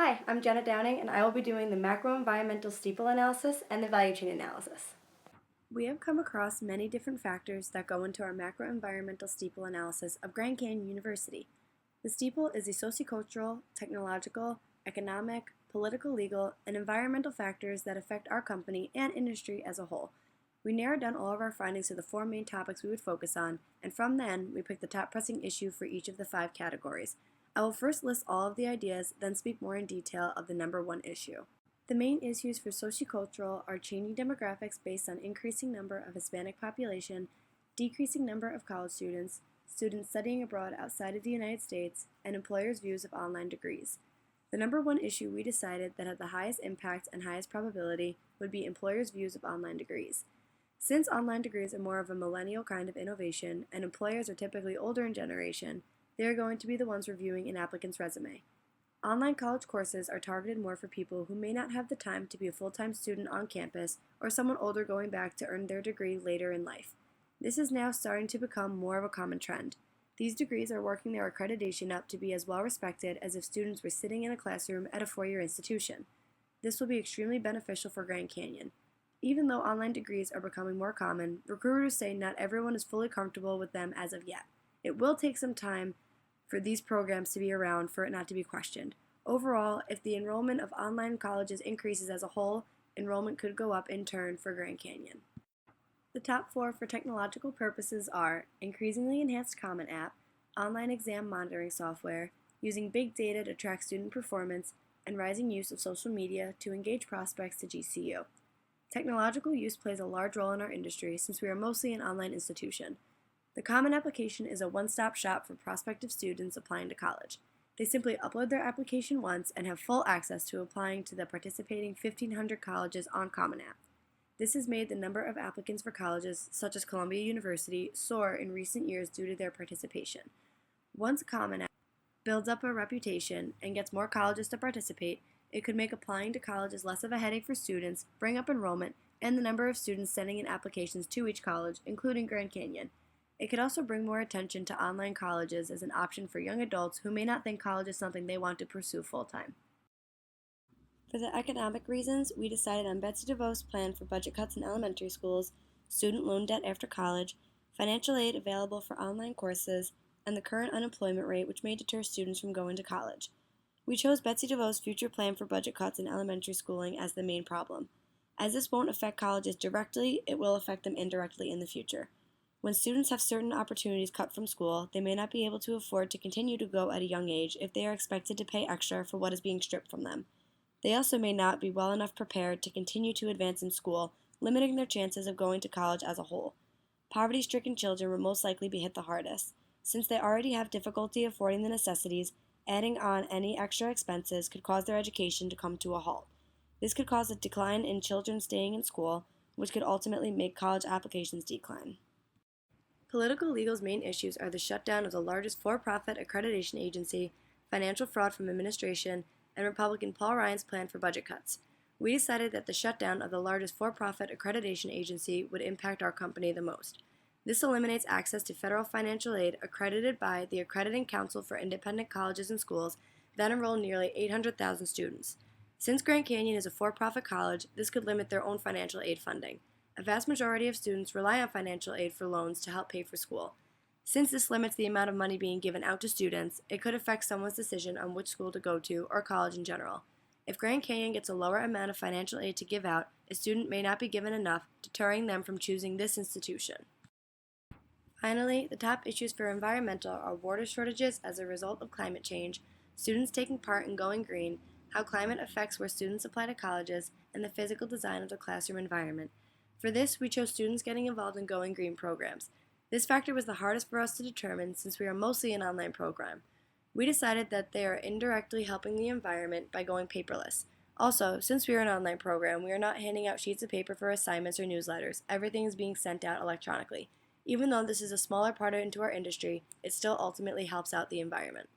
Hi, I'm Jenna Downing, and I will be doing the macroenvironmental steeple analysis and the value chain analysis. We have come across many different factors that go into our macroenvironmental steeple analysis of Grand Canyon University. The steeple is the sociocultural, technological, economic, political, legal, and environmental factors that affect our company and industry as a whole. We narrowed down all of our findings to the four main topics we would focus on, and from then, we picked the top pressing issue for each of the five categories. I will first list all of the ideas, then speak more in detail of the number one issue. The main issues for sociocultural are changing demographics based on increasing number of Hispanic population, decreasing number of college students, students studying abroad outside of the United States, and employers' views of online degrees. The number one issue we decided that had the highest impact and highest probability would be employers' views of online degrees. Since online degrees are more of a millennial kind of innovation, and employers are typically older in generation, they are going to be the ones reviewing an applicant's resume. Online college courses are targeted more for people who may not have the time to be a full-time student on campus or someone older going back to earn their degree later in life. This is now starting to become more of a common trend. These degrees are working their accreditation up to be as well respected as if students were sitting in a classroom at a four-year institution. This will be extremely beneficial for Grand Canyon. Even though online degrees are becoming more common, recruiters say not everyone is fully comfortable with them as of yet. It will take some time for these programs to be around for it not to be questioned. Overall, if the enrollment of online colleges increases as a whole, enrollment could go up in turn for Grand Canyon. The top four for technological purposes are increasingly enhanced Common App, online exam monitoring software, using big data to track student performance, and rising use of social media to engage prospects to GCU. Technological use plays a large role in our industry since we are mostly an online institution. The Common Application is a one-stop shop for prospective students applying to college. They simply upload their application once and have full access to applying to the participating 1,500 colleges on Common App. This has made the number of applicants for colleges, such as Columbia University, soar in recent years due to their participation. Once Common App builds up a reputation and gets more colleges to participate, it could make applying to colleges less of a headache for students, bring up enrollment, and the number of students sending in applications to each college, including Grand Canyon. It could also bring more attention to online colleges as an option for young adults who may not think college is something they want to pursue full-time. For the economic reasons, we decided on Betsy DeVos' plan for budget cuts in elementary schools, student loan debt after college, financial aid available for online courses, and the current unemployment rate, which may deter students from going to college. We chose Betsy DeVos' future plan for budget cuts in elementary schooling as the main problem. As this won't affect colleges directly, it will affect them indirectly in the future. When students have certain opportunities cut from school, they may not be able to afford to continue to go at a young age if they are expected to pay extra for what is being stripped from them. They also may not be well enough prepared to continue to advance in school, limiting their chances of going to college as a whole. Poverty-stricken children will most likely be hit the hardest. Since they already have difficulty affording the necessities, adding on any extra expenses could cause their education to come to a halt. This could cause a decline in children staying in school, which could ultimately make college applications decline. Political legal's main issues are the shutdown of the largest for-profit accreditation agency, financial fraud from administration, and Republican Paul Ryan's plan for budget cuts. We decided that the shutdown of the largest for-profit accreditation agency would impact our company the most. This eliminates access to federal financial aid accredited by the Accrediting Council for Independent Colleges and Schools that enroll nearly 800,000 students. Since Grand Canyon is a for-profit college, this could limit their own financial aid funding. A vast majority of students rely on financial aid for loans to help pay for school. Since this limits the amount of money being given out to students, it could affect someone's decision on which school to go to or college in general. If Grand Canyon gets a lower amount of financial aid to give out, a student may not be given enough, deterring them from choosing this institution. Finally, the top issues for environmental are water shortages as a result of climate change, students taking part in going green, how climate affects where students apply to colleges, and the physical design of the classroom environment. For this, we chose students getting involved in Going Green programs. This factor was the hardest for us to determine since we are mostly an online program. We decided that they are indirectly helping the environment by going paperless. Also, since we are an online program, we are not handing out sheets of paper for assignments or newsletters. Everything is being sent out electronically. Even though this is a smaller part into our industry, it still ultimately helps out the environment.